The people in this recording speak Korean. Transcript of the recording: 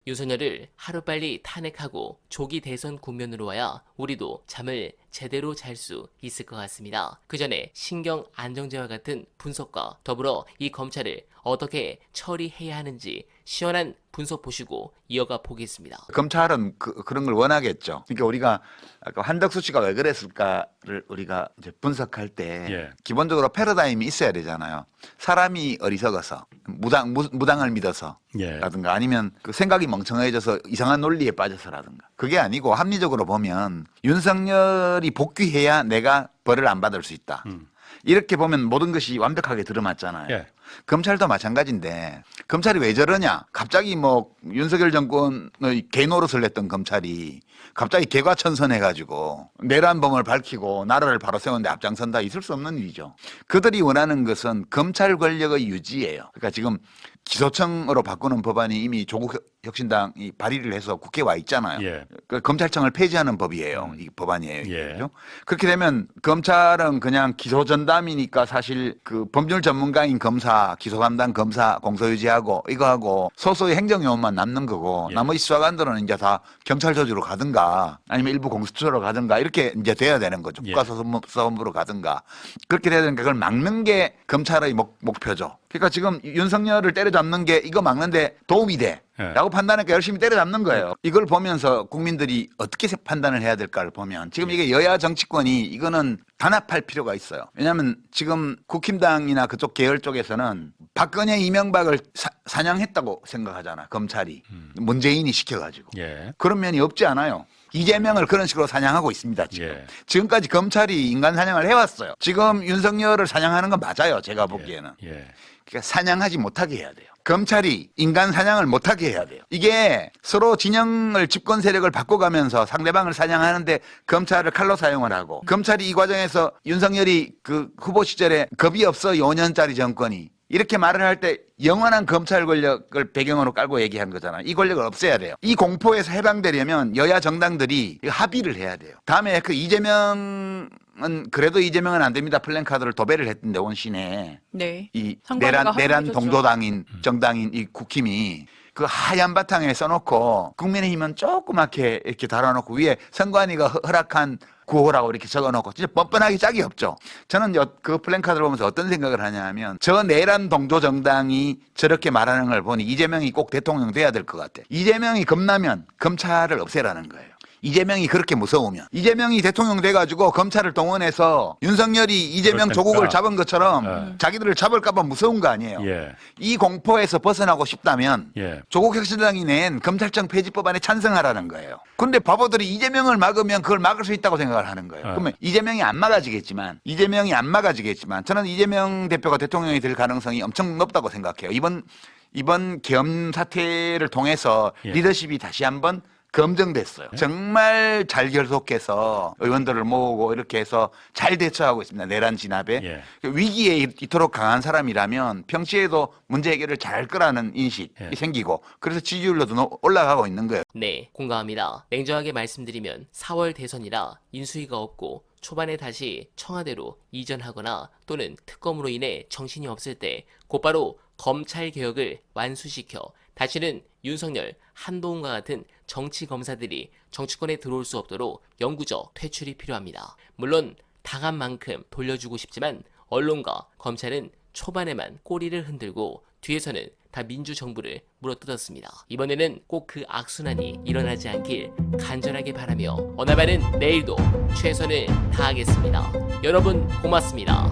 윤석열을 하루빨리 탄핵하고 조기 대선 국면으로 와야 우리도 잠을 제대로 잘 수 있을 것 같습니다. 그 전에 신경 안정제와 같은 분석과 더불어 이 검찰을 어떻게 처리해야 하는지 시원한 분석 보시고 이어가 보겠습니다. 검찰은 그런 걸 원하겠죠. 그러니까 우리가 아까 한덕수 씨가 왜 그랬을까를 우리가 이제 분석할 때 기본적으로 패러다임이 있어야 되잖아요. 사람이 어리석어서 무당을 믿어서 라든가 아니면 그 생각이 멍청해져서 이상한 논리에 빠져서라든가 그게 아니고 합리적으로 보면 윤석열이 복귀해야 내가 벌을 안 받을 수 있다. 이렇게 보면 모든 것이 완벽하게 들어맞잖아요. 검찰도 마찬가지인데 검찰이 왜 저러냐? 갑자기 뭐 윤석열 정권의 개노릇을 했던 검찰이 갑자기 개과천선해가지고 내란범을 밝히고 나라를 바로 세우는데 앞장선다 있을 수 없는 일이죠. 그들이 원하는 것은 검찰 권력의 유지예요. 그러니까 지금 기소청으로 바꾸는 법안이 이미 조국 혁신당이 발의를 해서 국회에 와 있잖아요. 그 검찰청을 폐지하는 법이에요. 이 법안이에요. 그렇죠? 그렇게 되면 검찰은 그냥 기소 전담이니까 사실 그 법률 전문가인 검사, 기소 담당 검사 공소유지하고 이거 하고 소소의 행정요원만 남는 거고 나머지 수사관들은 이제 다 경찰 조직으로 가든가 아니면 일부 공수처로 가든가 이렇게 이제 돼야 되는 거죠. 국가수사본부로 가든가 그렇게 돼야 되니까 그걸 막는 게 검찰의 목표죠. 그러니까 지금 윤석열을 때려잡는 게 이거 막는데 도움이 돼. 라고 판단하니까 열심히 때려잡는 거예요. 이걸 보면서 국민들이 어떻게 판단을 해야 될까를 보면 지금 이게 여야 정치권이 이거는 단합할 필요가 있어요. 왜냐하면 지금 국힘당이나 그쪽 계열 쪽에서는 박근혜 이명박을 사냥했다고 생각하잖아. 검찰이. 문재인이 시켜가지고. 그런 면이 없지 않아요. 이재명을 그런 식으로 사냥하고 있습니다. 지금. 지금까지 검찰이 인간 사냥을 해왔어요. 지금 윤석열을 사냥하는 건 맞아요. 제가 보기에는. 그러니까 사냥하지 못하게 해야 돼요. 검찰이 인간 사냥을 못하게 해야 돼요. 이게 서로 진영을 집권 세력을 바꿔가면서 상대방을 사냥하는데 검찰을 칼로 사용을 하고 검찰이 이 과정에서 윤석열이 그 후보 시절에 겁이 없어 5년짜리 정권이 이렇게 말을 할 때 영원한 검찰 권력을 배경으로 깔고 얘기한 거잖아요. 이 권력을 없애야 돼요. 이 공포에서 해방되려면 여야 정당들이 합의를 해야 돼요. 다음에 그 이재명은 그래도 이재명은 안 됩니다. 플랜카드를 도배를 했던데 온 시내 이 내란 동조당인 정당인 이 국힘이 그 하얀 바탕에 써놓고 국민의힘은 조그맣게 이렇게 달아놓고 위에 선관위가 허락한 구호라고 이렇게 적어놓고 진짜 뻔뻔하게 짝이 없죠. 저는 그 플랜카드를 보면서 어떤 생각을 하냐 하면 저 내란 동조 정당이 저렇게 말하는 걸 보니 이재명이 꼭 대통령 돼야 될 것 같아. 이재명이 겁나면 검찰을 없애라는 거예요. 이재명이 그렇게 무서우면 이재명이 대통령 돼가지고 검찰을 동원해서 윤석열이 이재명 조국을 잡은 것처럼 자기들을 잡을까 봐 무서운 거 아니에요. 이 공포에서 벗어나고 싶다면 조국 혁신당이 낸 검찰청 폐지법안에 찬성하라는 거예요. 근데 바보들이 이재명을 막으면 그걸 막을 수 있다고 생각을 하는 거예요. 그러면 이재명이 안 막아지겠지만 저는 이재명 대표가 대통령이 될 가능성이 엄청 높다고 생각해요. 이번 계엄 사태를 통해서 리더십이 다시 한번 검증됐어요. 정말 잘 결속해서 의원들을 모으고 이렇게 해서 잘 대처하고 있습니다. 내란 진압에. 위기에 이토록 강한 사람이라면 평시에도 문제 해결을 잘할 거라는 인식이 생기고 그래서 지지율도 올라가고 있는 거예요. 네, 공감합니다. 냉정하게 말씀드리면 4월 대선이라 인수위가 없고 초반에 다시 청와대로 이전하거나 또는 특검으로 인해 정신이 없을 때 곧바로 검찰 개혁을 완수시켜 다시는 윤석열, 한동훈과 같은 정치 검사들이 정치권에 들어올 수 없도록 영구적 퇴출이 필요합니다. 물론 당한 만큼 돌려주고 싶지만 언론과 검찰은 초반에만 꼬리를 흔들고 뒤에서는 다 민주정부를 물어뜯었습니다. 이번에는 꼭 그 악순환이 일어나지 않길 간절하게 바라며 어나바는 내일도 최선을 다하겠습니다. 여러분 고맙습니다.